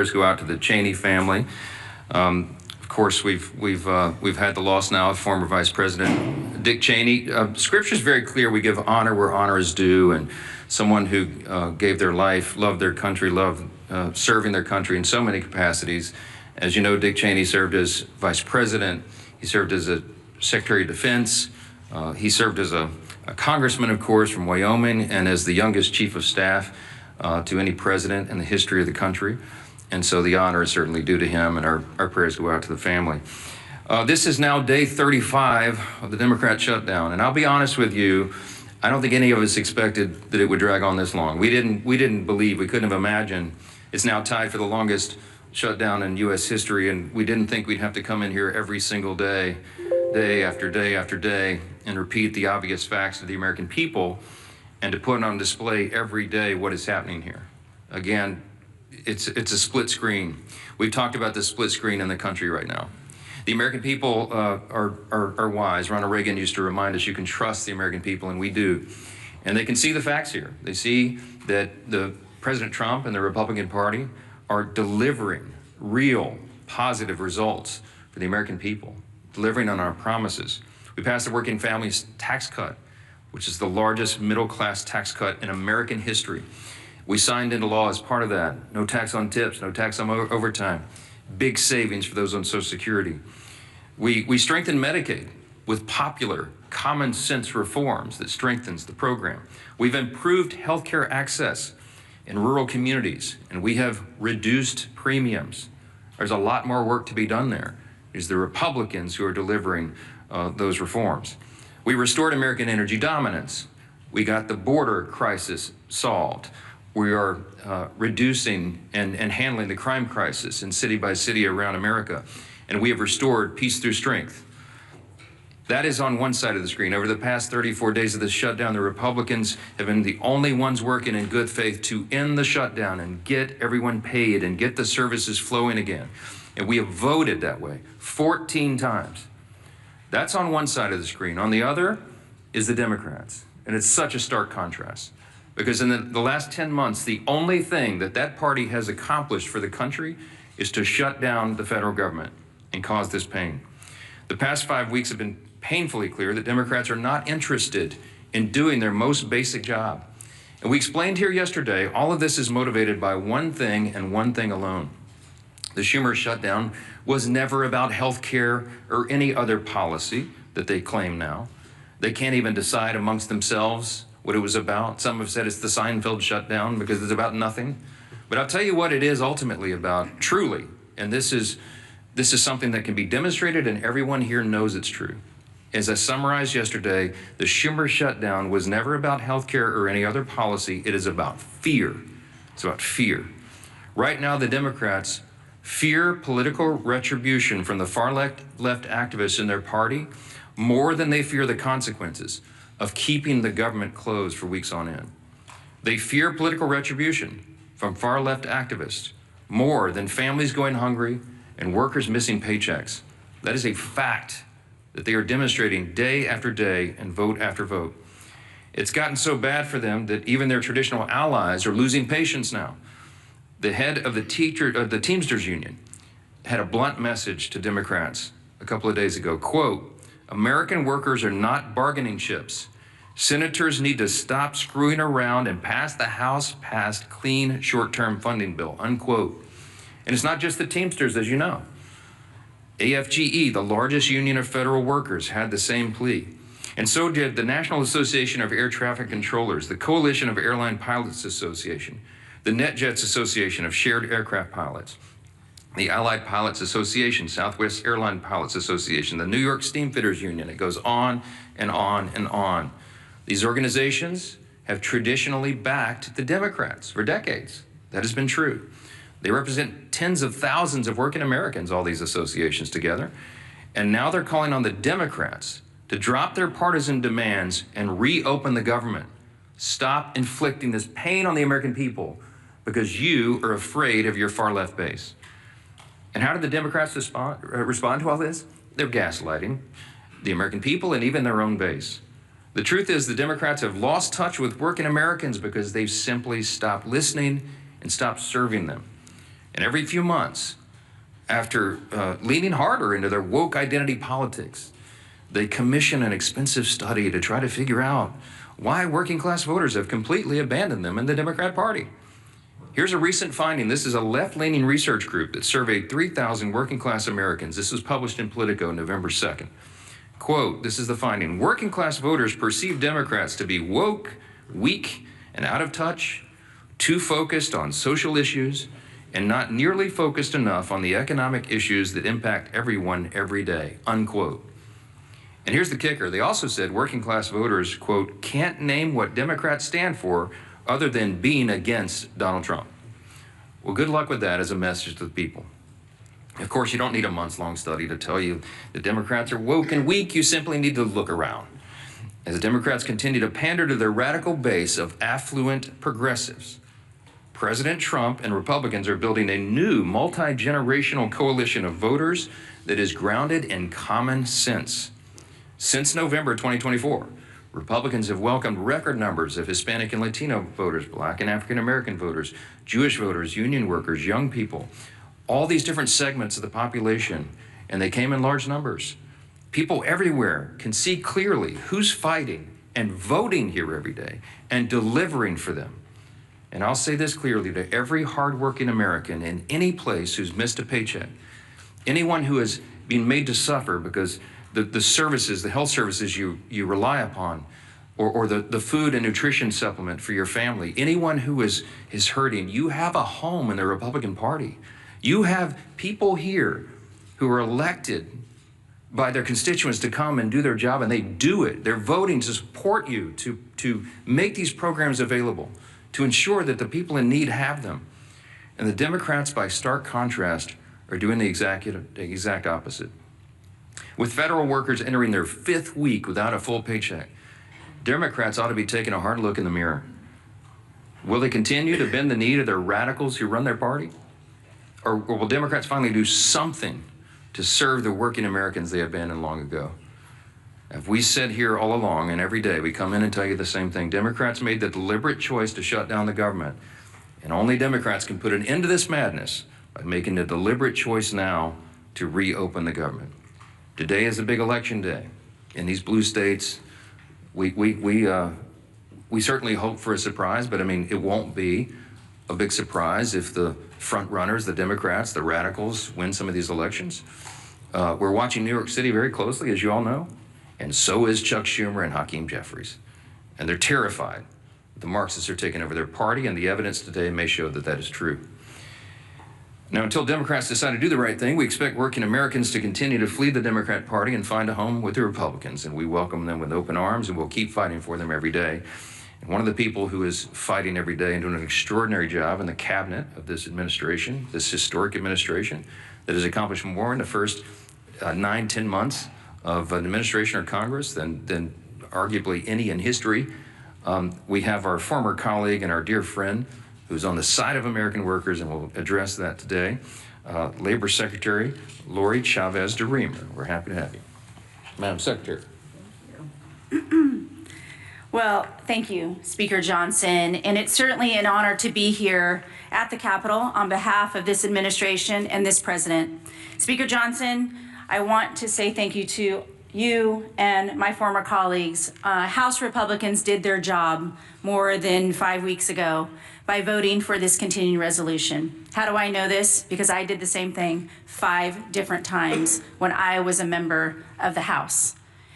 prayers go out to the Cheney family. Of course, we've had the loss now of former Vice President Dick Cheney. Scripture is very clear. We give honor where honor is due, and someone who gave their life, loved their country, loved serving their country in so many capacities. As you know, Dick Cheney served as Vice President. He served as a Secretary of Defense. He served as a congressman, of course, from Wyoming, and as the youngest chief of staff to any president in the history of the country. And so the honor is certainly due to him, and our prayers go out to the family. This is now day 35 of the Democrat shutdown, and I'll be honest with you, I don't think any of us expected that it would drag on this long. We didn't believe, we couldn't have imagined. It's now tied for the longest shutdown in U.S. history, and we didn't think we'd have to come in here every single day, day after day after day, and repeat the obvious facts to the American people, and to put on display every day what is happening here. Again, it's a split screen. We've talked about this split screen in the country right now. The American people are wise. Ronald Reagan used to remind us you can trust the American people, and we do. And they can see the facts here. They see that the President Trump and the Republican Party are delivering real positive results for the American people, delivering on our promises. We passed the Working Families Tax Cut, which is the largest middle-class tax cut in American history. We signed into law as part of that. No tax on tips, no tax on overtime. Big savings for those on Social Security. We strengthened Medicaid with popular, common sense reforms that strengthens the program. We've improved healthcare access in rural communities, and we have reduced premiums. There's a lot more work to be done there. It's the Republicans who are delivering those reforms. We restored American energy dominance. We got the border crisis solved. We are reducing and handling the crime crisis in city by city around America. And we have restored peace through strength. That is on one side of the screen. Over the past 34 days of this shutdown, the Republicans have been the only ones working in good faith to end the shutdown and get everyone paid and get the services flowing again. And we have voted that way 14 times. That's on one side of the screen. On the other is the Democrats. And it's such a stark contrast. Because in the last 10 months, the only thing that party has accomplished for the country is to shut down the federal government and cause this pain. The past 5 weeks have been painfully clear that Democrats are not interested in doing their most basic job. And we explained here yesterday, all of this is motivated by one thing and one thing alone. The Schumer shutdown was never about health care or any other policy that they claim now. They can't even decide amongst themselves what it was about. Some have said it's the Seinfeld shutdown because it's about nothing. But I'll tell you what it is ultimately about, truly. And this is something that can be demonstrated and everyone here knows it's true. As I summarized yesterday, the Schumer shutdown was never about health care or any other policy. It is about fear. It's about fear. Right now, the Democrats fear political retribution from the far left activists in their party more than they fear the consequences of keeping the government closed for weeks on end. They fear political retribution from far left activists more than families going hungry and workers missing paychecks. That is a fact that they are demonstrating day after day and vote after vote. It's gotten so bad for them that even their traditional allies are losing patience now. The head of the Teamsters Union had a blunt message to Democrats a couple of days ago, quote, "American workers are not bargaining chips. Senators need to stop screwing around and pass the House-passed clean short-term funding bill," unquote. And it's not just the Teamsters, as you know. AFGE, the largest union of federal workers, had the same plea. And so did the National Association of Air Traffic Controllers, the Coalition of Airline Pilots Association, the NetJets Association of Shared Aircraft Pilots, the Allied Pilots Association, Southwest Airline Pilots Association, the New York Steamfitters Union. It goes on and on and on. These organizations have traditionally backed the Democrats for decades. That has been true. They represent tens of thousands of working Americans, all these associations together. And now they're calling on the Democrats to drop their partisan demands and reopen the government. Stop inflicting this pain on the American people because you are afraid of your far left base. And how did the Democrats respond to all this? They're gaslighting the American people and even their own base. The truth is the Democrats have lost touch with working Americans because they've simply stopped listening and stopped serving them. And every few months, after leaning harder into their woke identity politics, they commission an expensive study to try to figure out why working class voters have completely abandoned them in the Democrat Party. Here's a recent finding. This is a left-leaning research group that surveyed 3,000 working class Americans. This was published in Politico November 2nd. Quote, this is the finding: working class voters perceive Democrats to be woke, weak, and out of touch, too focused on social issues, and not nearly focused enough on the economic issues that impact everyone every day, unquote. And here's the kicker. They also said working class voters, quote, can't name what Democrats stand for other than being against Donald Trump. Well, good luck with that as a message to the people. Of course, you don't need a months-long study to tell you that Democrats are woke and weak. You simply need to look around. As the Democrats continue to pander to their radical base of affluent progressives, President Trump and Republicans are building a new multi-generational coalition of voters that is grounded in common sense. Since November 2024, Republicans have welcomed record numbers of Hispanic and Latino voters, Black and African American voters, Jewish voters, union workers, young people, all these different segments of the population, and they came in large numbers. People everywhere can see clearly who's fighting and voting here every day and delivering for them. And I'll say this clearly to every hardworking American in any place who's missed a paycheck, anyone who has been made to suffer because the services, the health services you rely upon, or the food and nutrition supplement for your family, anyone who is hurting, you have a home in the Republican Party. You have people here who are elected by their constituents to come and do their job, and they do it. They're voting to support you, to make these programs available, to ensure that the people in need have them. And the Democrats, by stark contrast, are doing the exact opposite. With federal workers entering their 5th week without a full paycheck, Democrats ought to be taking a hard look in the mirror. Will they continue to bend the knee to their radicals who run their party? Or will Democrats finally do something to serve the working Americans they abandoned long ago? If we said here all along and every day, we come in and tell you the same thing. Democrats made the deliberate choice to shut down the government. And only Democrats can put an end to this madness by making the deliberate choice now to reopen the government. Today is a big election day. In these blue states, we certainly hope for a surprise, but I mean, it won't be a big surprise if the front runners, the Democrats, the radicals, win some of these elections. We're watching New York City very closely, as you all know, and so is Chuck Schumer and Hakeem Jeffries. And they're terrified the Marxists are taking over their party, and the evidence today may show that that is true. Now, until Democrats decide to do the right thing, we expect working Americans to continue to flee the Democrat Party and find a home with the Republicans, and we welcome them with open arms, and we'll keep fighting for them every day. And one of the people who is fighting every day and doing an extraordinary job in the cabinet of this administration, this historic administration, that has accomplished more in the first 9-10 months of an administration or Congress than arguably any in history. We have our former colleague and our dear friend who's on the side of American workers, and we'll address that today, Labor Secretary Lori Chavez de Reamer. We're happy to have you. Madam Secretary. Well, thank you, Speaker Johnson, and it's certainly an honor to be here at the Capitol on behalf of this administration and this president. Speaker Johnson, I want to say thank you to you and my former colleagues. House Republicans did their job more than 5 weeks ago by voting for this continuing resolution. How do I know this? Because I did the same thing 5 different times when I was a member of the House.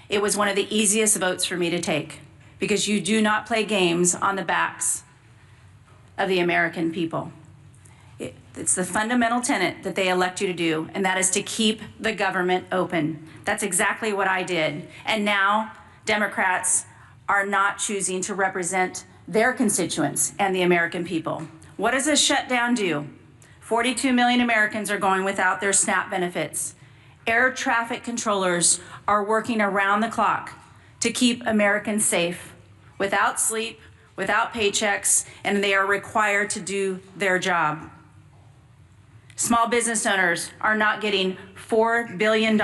It was one of the easiest votes for me to take, because you do not play games on the backs of the American people. It's the fundamental tenet that they elect you to do, and that is to keep the government open. That's exactly what I did. And now Democrats are not choosing to represent their constituents and the American people. What does a shutdown do? 42 million Americans are going without their SNAP benefits. Air traffic controllers are working around the clock to keep Americans safe, without sleep, without paychecks, and they are required to do their job. Small business owners are not getting $4 billion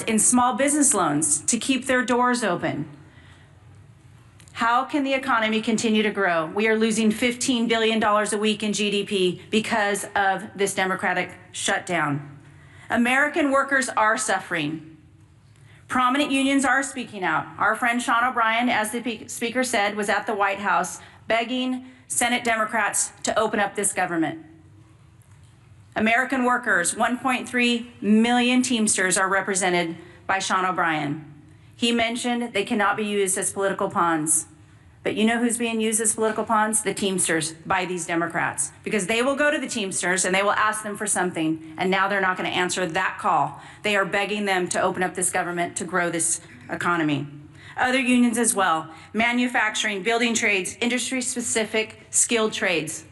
in small business loans to keep their doors open. How can the economy continue to grow? We are losing $15 billion a week in GDP because of this Democratic shutdown. American workers are suffering. Prominent unions are speaking out. Our friend Sean O'Brien, as the speaker said, was at the White House begging Senate Democrats to open up this government. American workers, 1.3 million Teamsters are represented by Sean O'Brien. He mentioned they cannot be used as political pawns. But you know who's being used as political pawns? The Teamsters by these Democrats. Because they will go to the Teamsters and they will ask them for something, and now they're not going to answer that call. They are begging them to open up this government to grow this economy. Other unions as well, manufacturing, building trades, industry-specific skilled trades.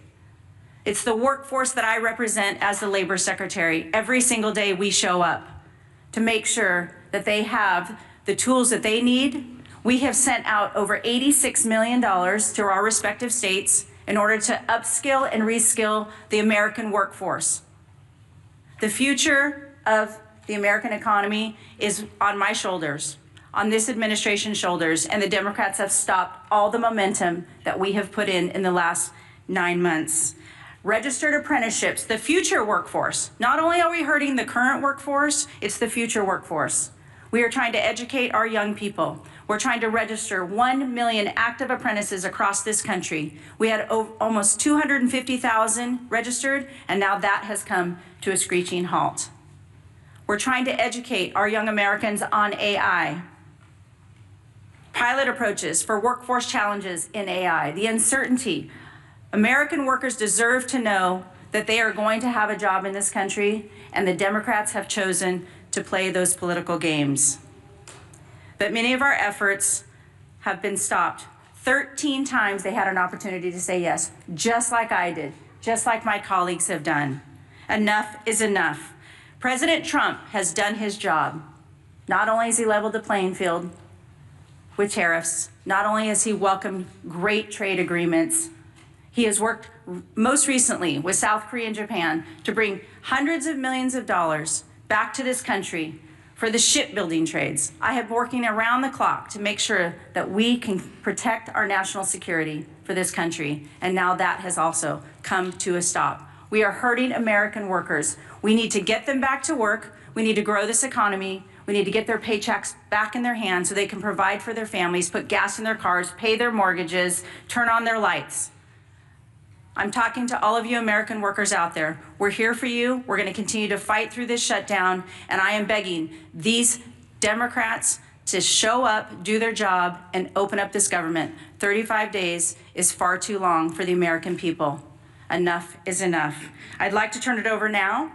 It's the workforce that I represent as the labor secretary. Every single day we show up to make sure that they have the tools that they need. We have sent out over $86 million to our respective states in order to upskill and reskill the American workforce. The future of the American economy is on my shoulders, on this administration's shoulders, and the Democrats have stopped all the momentum that we have put in the last 9 months. Registered apprenticeships, the future workforce. Not only are we hurting the current workforce, it's the future workforce. We are trying to educate our young people. We're trying to register 1 million active apprentices across this country. We had almost 250,000 registered, and now that has come to a screeching halt. We're trying to educate our young Americans on AI. Pilot approaches for workforce challenges in AI, the uncertainty. American workers deserve to know that they are going to have a job in this country, and the Democrats have chosen to play those political games. But many of our efforts have been stopped. 13 times they had an opportunity to say yes, just like I did, just like my colleagues have done. Enough is enough. President Trump has done his job. Not only has he leveled the playing field with tariffs, not only has he welcomed great trade agreements, he has worked most recently with South Korea and Japan to bring hundreds of millions of dollars back to this country for the shipbuilding trades. I have been working around the clock to make sure that we can protect our national security for this country, and now that has also come to a stop. We are hurting American workers. We need to get them back to work. We need to grow this economy. We need to get their paychecks back in their hands so they can provide for their families, put gas in their cars, pay their mortgages, turn on their lights. I'm talking to all of you American workers out there. We're here for you. We're going to continue to fight through this shutdown, and I am begging these Democrats to show up, do their job, and open up this government. 35 days is far too long for the American people. Enough is enough. I'd like to turn it over now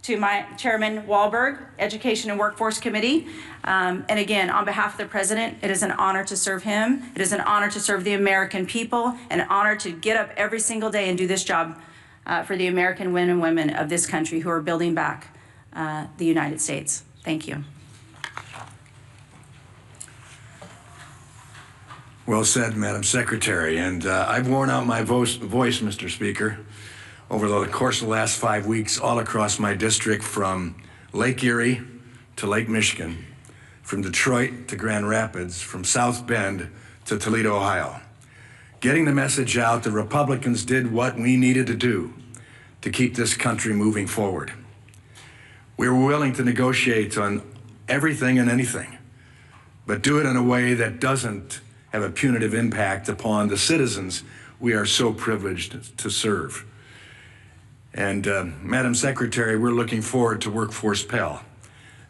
to my Chairman Wahlberg, Education and Workforce Committee. And again, on behalf of the President, it is an honor to serve him. It is an honor to serve the American people, an honor to get up every single day and do this job for the American men and women of this country who are building back the United States. Thank you. Well said, Madam Secretary. And I've worn out my voice, Mr. Speaker, over the course of the last 5 weeks all across my district, from Lake Erie to Lake Michigan, from Detroit to Grand Rapids, from South Bend to Toledo, Ohio. Getting the message out, the Republicans did what we needed to do to keep this country moving forward. We were willing to negotiate on everything and anything, but do it in a way that doesn't have a punitive impact upon the citizens we are so privileged to serve. And Madam Secretary, we're looking forward to Workforce Pell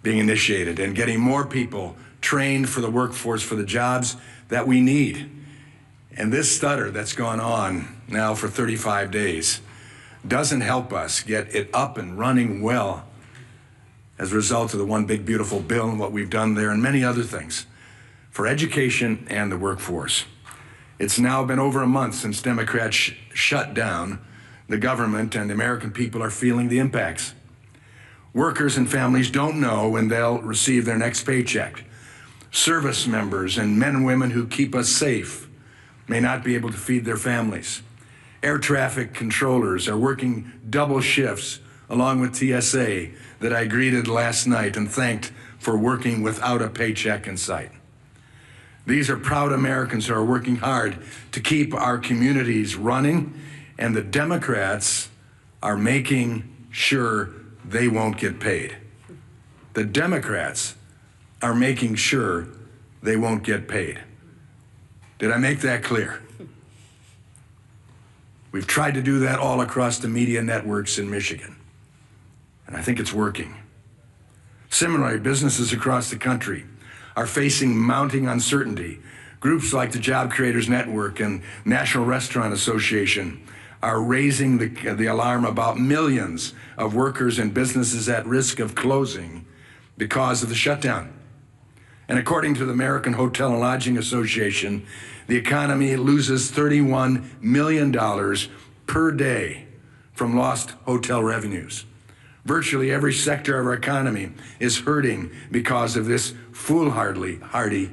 being initiated and getting more people trained for the workforce for the jobs that we need. And this stutter that's gone on now for 35 days doesn't help us get it up and running well as a result of the One Big Beautiful Bill and what we've done there and many other things for education and the workforce. It's now been over a month since Democrats shut down the government, and the American people are feeling the impacts. Workers and families don't know when they'll receive their next paycheck. Service members and men and women who keep us safe may not be able to feed their families. Air traffic controllers are working double shifts along with TSA that I greeted last night and thanked for working without a paycheck in sight. These are proud Americans who are working hard to keep our communities running, and the Democrats are making sure they won't get paid. The Democrats are making sure they won't get paid. Did I make that clear? We've tried to do that all across the media networks in Michigan, and I think it's working. Similarly, businesses across the country are facing mounting uncertainty. Groups like the Job Creators Network and National Restaurant Association are raising the alarm about millions of workers and businesses at risk of closing because of the shutdown. And according to the American Hotel and Lodging Association, the economy loses $31 million per day from lost hotel revenues. Virtually every sector of our economy is hurting because of this foolhardy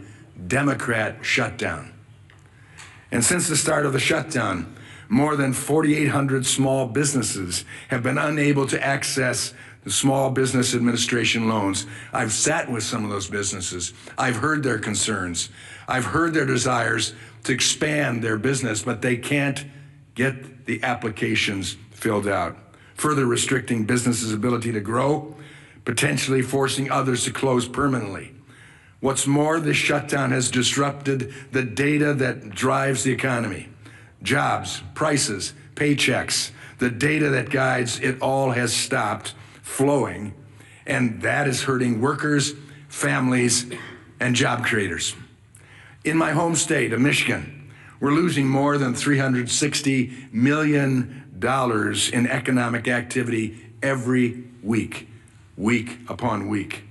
Democrat shutdown. And since the start of the shutdown, more than 4,800 small businesses have been unable to access the Small Business Administration loans. I've sat with some of those businesses. I've heard their concerns. I've heard their desires to expand their business, but they can't get the applications filled out, further restricting businesses' ability to grow, potentially forcing others to close permanently. What's more, this shutdown has disrupted the data that drives the economy. Jobs, prices, paychecks, the data that guides it all has stopped flowing, and that is hurting workers, families, and job creators. In my home state of Michigan, we're losing more than $360 million in economic activity every week, week upon week.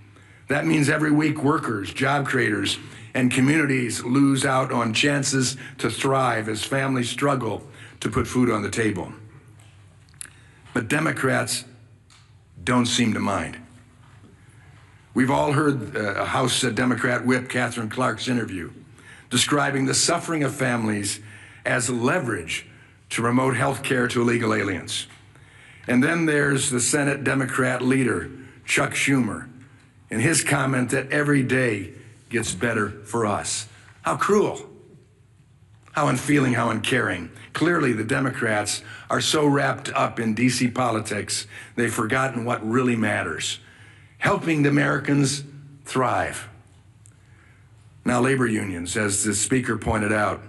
That means every week workers, job creators, and communities lose out on chances to thrive as families struggle to put food on the table. But Democrats don't seem to mind. We've all heard House Democrat Whip Catherine Clark's interview describing the suffering of families as leverage to remote health care to illegal aliens. And then there's the Senate Democrat leader, Chuck Schumer, and his comment that every day gets better for us. How cruel, how unfeeling, how uncaring. Clearly, the Democrats are so wrapped up in DC politics, they've forgotten what really matters, helping the Americans thrive. Now, labor unions, as the speaker pointed out,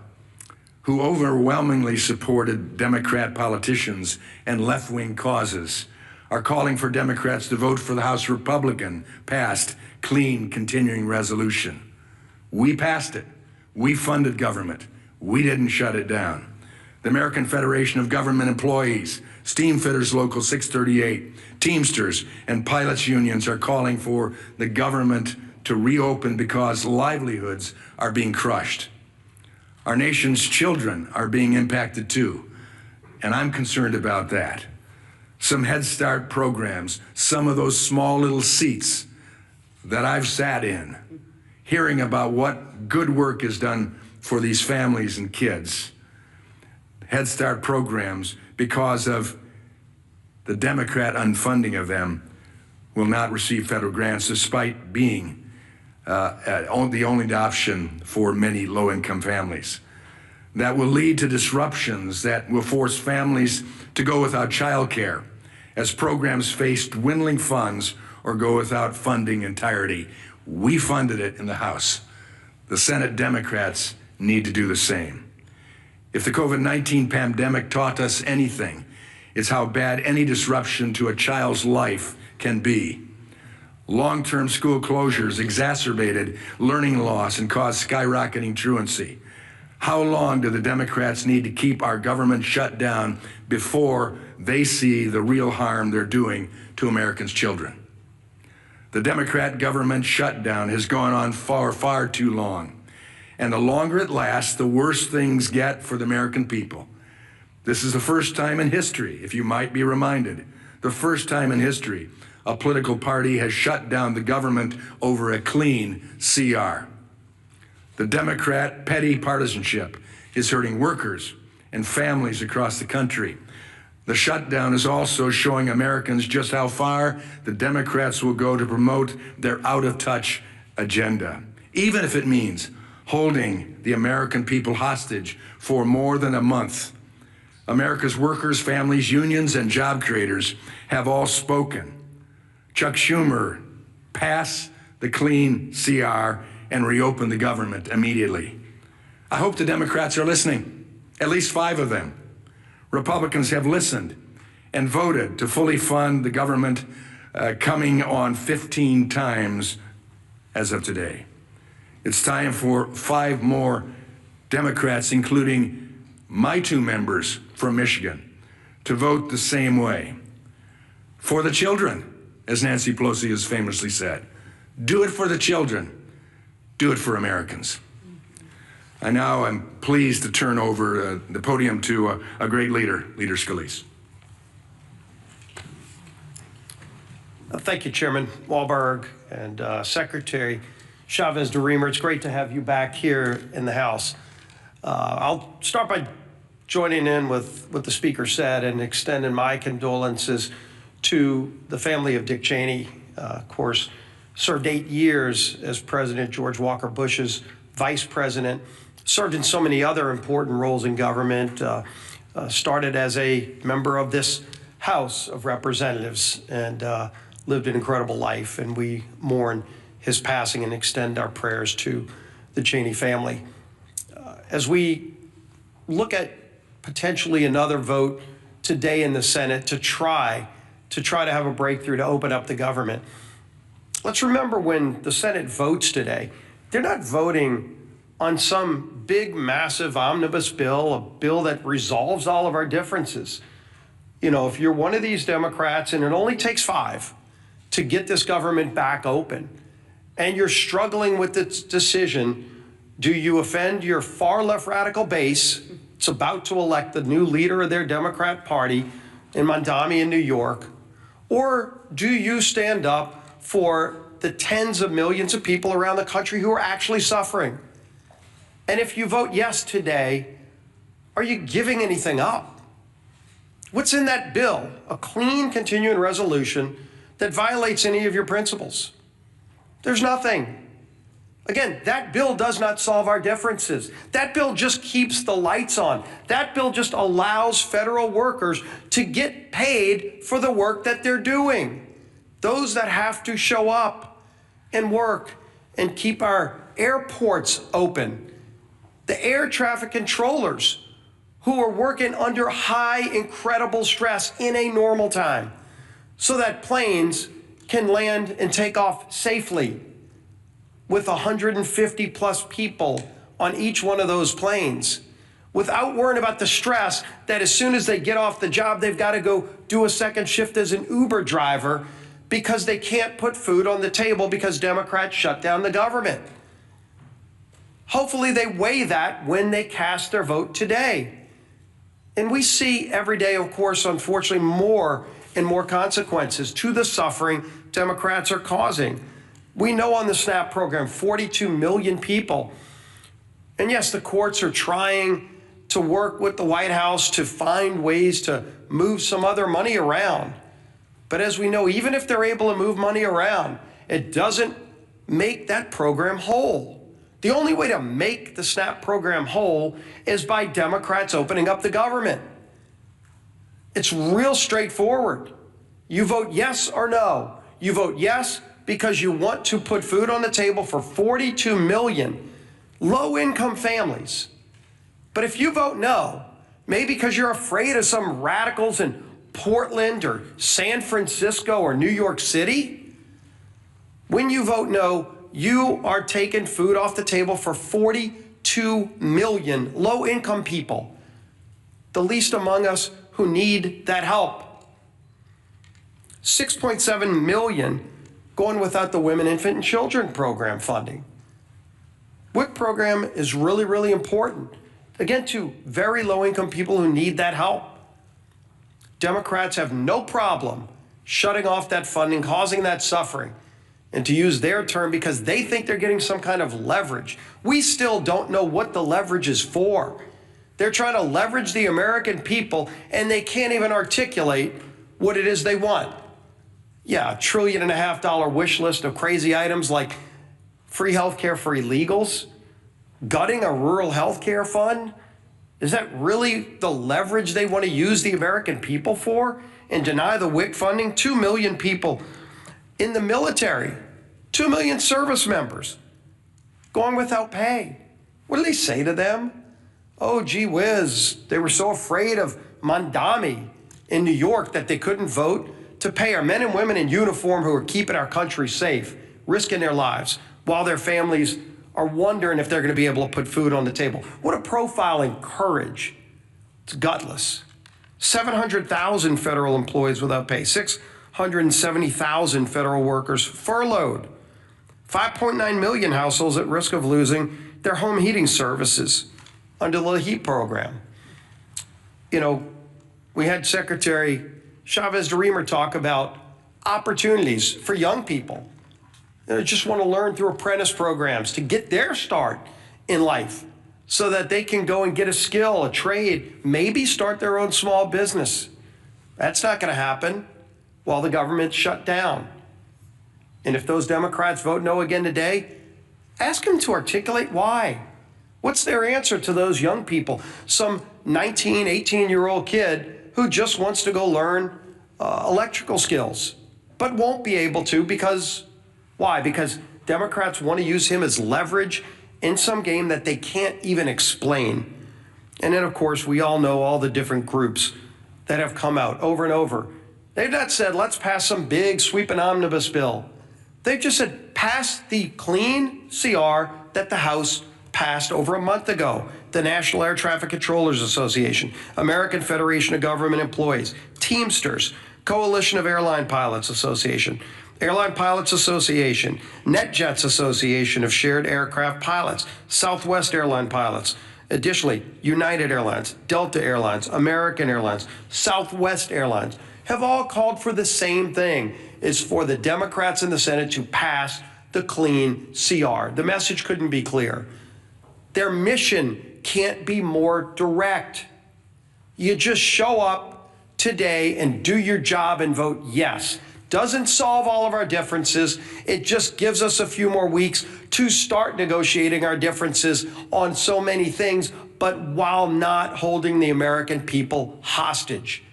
who overwhelmingly supported Democrat politicians and left-wing causes, are calling for Democrats to vote for the House Republican passed clean continuing resolution. We passed it. We funded government. We didn't shut it down. The American Federation of Government Employees, Steamfitters Local 638, Teamsters, and pilots unions are calling for the government to reopen because livelihoods are being crushed. Our nation's children are being impacted too, and I'm concerned about that. Some Head Start programs, some of those small little seats that I've sat in, hearing about what good work is done for these families and kids. Head Start programs, because of the Democrat unfunding of them, will not receive federal grants despite being the only option for many low-income families. That will lead to disruptions that will force families to go without child care as programs face dwindling funds or go without funding entirety. We funded it in the House. The Senate Democrats need to do the same. If the COVID-19 pandemic taught us anything, it's how bad any disruption to a child's life can be. Long-term school closures exacerbated learning loss and caused skyrocketing truancy. How long do the Democrats need to keep our government shut down before they see the real harm they're doing to Americans' children? The Democrat government shutdown has gone on far too long. And the longer it lasts, the worse things get for the American people. This is the first time in history, if you might be reminded, the first time in history a political party has shut down the government over a clean CR. The Democrat petty partisanship is hurting workers and families across the country. The shutdown is also showing Americans just how far the Democrats will go to promote their out-of-touch agenda, even if it means holding the American people hostage for more than a month. America's workers, families, unions, and job creators have all spoken. Chuck Schumer, pass the clean CR and reopen the government immediately. I hope the Democrats are listening, at least 5 of them. Republicans have listened and voted to fully fund the government, coming on 15 times as of today. It's time for 5 more Democrats, including my 2 members from Michigan, to vote the same way. For the children, as Nancy Pelosi has famously said. Do it for the children. Do it for Americans. I now am pleased to turn over the podium to a great leader, Leader Scalise. Thank you, Chairman Walberg and Secretary Chavez-DeRemer. It's great to have you back here in the House. I'll start by joining in with what the Speaker said and extending my condolences to the family of Dick Cheney. Of course, served 8 years as President George Walker Bush's vice president, served in so many other important roles in government, started as a member of this House of Representatives, and lived an incredible life. And we mourn his passing and extend our prayers to the Cheney family. As we look at potentially another vote today in the Senate to try to have a breakthrough to open up the government, let's remember when the Senate votes today, they're not voting on some big, massive omnibus bill, a bill that resolves all of our differences. You know, if you're one of these Democrats, and it only takes 5 to get this government back open, and you're struggling with this decision, do you offend your far left radical base? It's about to elect the new leader of their Democrat Party in Mondami in New York. Or do you stand up for the tens of millions of people around the country who are actually suffering? And if you vote yes today, are you giving anything up? What's in that bill? A clean continuing resolution that violates any of your principles? There's nothing. Again, that bill does not solve our differences. That bill just keeps the lights on. That bill just allows federal workers to get paid for the work that they're doing. Those that have to show up and work and keep our airports open. The air traffic controllers who are working under high, incredible stress in a normal time so that planes can land and take off safely with 150 plus people on each one of those planes without worrying about the stress that as soon as they get off the job, they've got to go do a second shift as an Uber driver because they can't put food on the table because Democrats shut down the government. Hopefully they weigh that when they cast their vote today. And we see every day, of course, unfortunately, more and more consequences to the suffering Democrats are causing. We know on the SNAP program, 42 million people. And yes, the courts are trying to work with the White House to find ways to move some other money around. But as we know, even if they're able to move money around, it doesn't make that program whole. The only way to make the SNAP program whole is by Democrats opening up the government. It's real straightforward. You vote yes or no. You vote yes because you want to put food on the table for 42 million low-income families. But if you vote no, maybe because you're afraid of some radicals in Portland or San Francisco or New York City, when you vote no, you are taking food off the table for 42 million low-income people, the least among us who need that help. 6.7 million going without the Women, Infant, and Children program funding. WIC program is really, really important, again, to very low-income people who need that help. Democrats have no problem shutting off that funding, causing that suffering, and to use their term, because they think they're getting some kind of leverage. We still don't know what the leverage is for. They're trying to leverage the American people, and they can't even articulate what it is they want. Yeah, $1.5 trillion wish list of crazy items like free health care for illegals, Gutting a rural health care fund? Is that really the leverage they want to use the American people for? And deny the WIC funding? 2 million people in the military, 2 million service members going without pay. What do they say to them? Oh, gee whiz, they were so afraid of Mandami in New York that they couldn't vote to pay our men and women in uniform who are keeping our country safe, risking their lives, while their families are wondering if they're going to be able to put food on the table. What a profile in courage. It's gutless. 700,000 federal employees without pay, 670,000 federal workers furloughed, 5.9 million households at risk of losing their home heating services under the HEAT program. You know, we had Secretary Chavez DeRemer talk about opportunities for young people that just want to learn through apprentice programs to get their start in life so that they can go and get a skill, a trade, maybe start their own small business. That's not going to happen while the government's shut down. And if those Democrats vote no again today, ask them to articulate why. What's their answer to those young people? Some 19, 18-year-old kid who just wants to go learn electrical skills, but won't be able to because, why? Because Democrats want to use him as leverage in some game that they can't even explain. And then, of course, we all know all the different groups that have come out over and over. They've not said, let's pass some big sweeping omnibus bill. They've just said, pass the clean CR that the House passed over a month ago. The National Air Traffic Controllers Association, American Federation of Government Employees, Teamsters, Coalition of Airline Pilots Association, Airline Pilots Association, NetJets Association of Shared Aircraft Pilots, Southwest Airline Pilots. Additionally, United Airlines, Delta Airlines, American Airlines, Southwest Airlines have all called for the same thing, is for the Democrats in the Senate to pass the clean CR. The message couldn't be clear. Their mission can't be more direct. You just show up today and do your job and vote yes. Doesn't solve all of our differences. It just gives us a few more weeks to start negotiating our differences on so many things, but while not holding the American people hostage.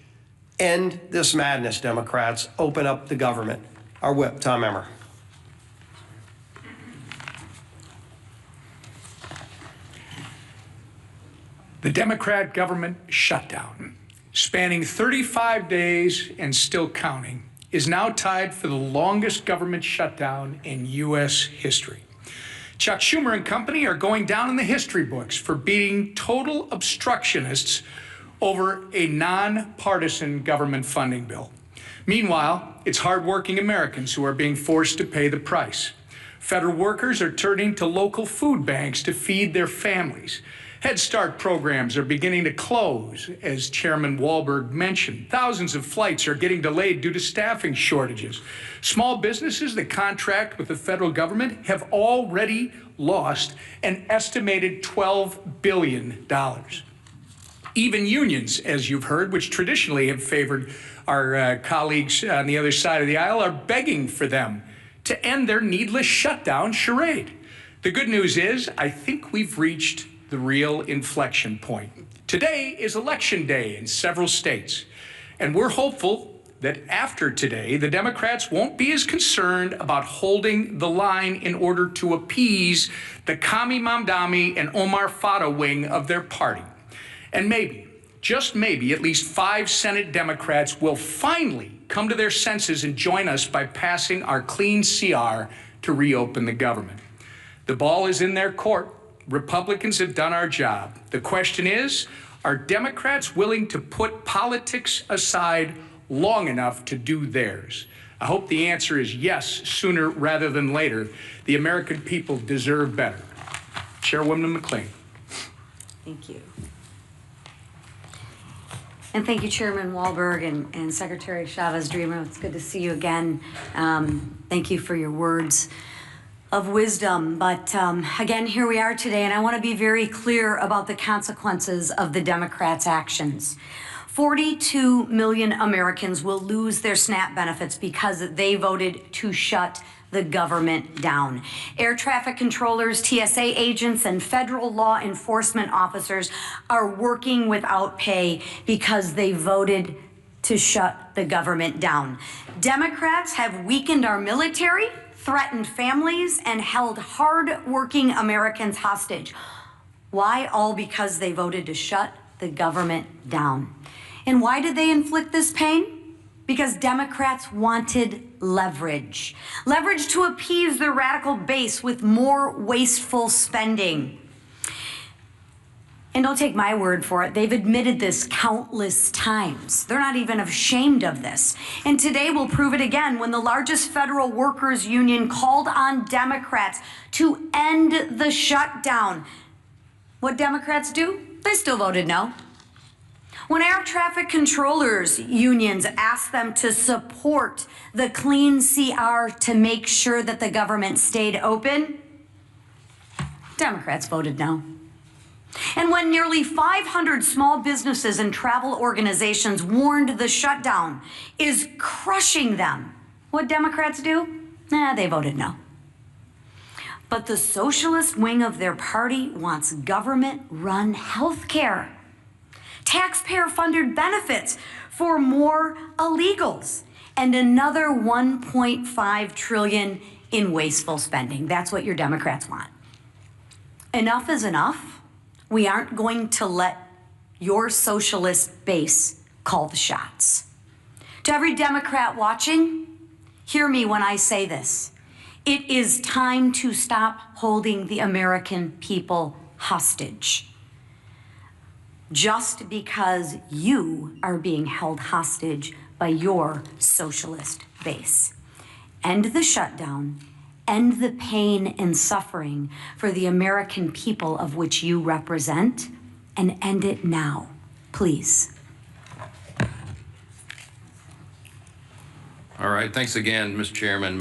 End this madness, Democrats. Open up the government. Our whip, Tom Emmer. The Democrat government shutdown, spanning 35 days and still counting, is now tied for the longest government shutdown in U.S. history. Chuck Schumer and company are going down in the history books for being total obstructionists over a nonpartisan government funding bill. Meanwhile, it's hardworking Americans who are being forced to pay the price. Federal workers are turning to local food banks to feed their families. Head Start programs are beginning to close, as Chairman Wahlberg mentioned. Thousands of flights are getting delayed due to staffing shortages. Small businesses that contract with the federal government have already lost an estimated $12 billion. Even unions, as you've heard, which traditionally have favored our colleagues on the other side of the aisle, are begging for them to end their needless shutdown charade. The good news is, I think we've reached the real inflection point. Today is election day in several states, and we're hopeful that after today, the Democrats won't be as concerned about holding the line in order to appease the Kami Mamdani and Omar Fata wing of their party. And maybe, just maybe, at least 5 Senate Democrats will finally come to their senses and join us by passing our clean CR to reopen the government. The ball is in their court. Republicans have done our job. The question is, are Democrats willing to put politics aside long enough to do theirs? I hope the answer is yes, sooner rather than later. The American people deserve better. Chairwoman McLean. Thank you. And thank you, Chairman Wahlberg and Secretary Chavez DeRemer. It's good to see you again. Thank you for your words of wisdom. But again, here we are today, and I want to be very clear about the consequences of the Democrats' actions. 42 million Americans will lose their SNAP benefits because they voted to shut the government down. Air traffic controllers, TSA agents, and federal law enforcement officers are working without pay because they voted to shut the government down. Democrats have weakened our military, threatened families, and held hard-working Americans hostage. Why? All because they voted to shut the government down. And why did they inflict this pain? Because Democrats wanted leverage. Leverage to appease their radical base with more wasteful spending. And don't take my word for it, they've admitted this countless times. They're not even ashamed of this. And today we'll prove it again when the largest federal workers union called on Democrats to end the shutdown. What Democrats do? They still voted no. When air traffic controllers unions asked them to support the clean CR to make sure that the government stayed open, Democrats voted no. And when nearly 500 small businesses and travel organizations warned the shutdown is crushing them, what Democrats do? They voted no. But the socialist wing of their party wants government-run health care, taxpayer-funded benefits for more illegals, and another $1.5 trillion in wasteful spending. That's what your Democrats want. Enough is enough. We aren't going to let your socialist base call the shots. To every Democrat watching, hear me when I say this. It is time to stop holding the American people hostage. Just because you are being held hostage by your socialist base. End the shutdown, end the pain and suffering for the American people of which you represent, and end it now, please. All right, thanks again, Mr. Chairman.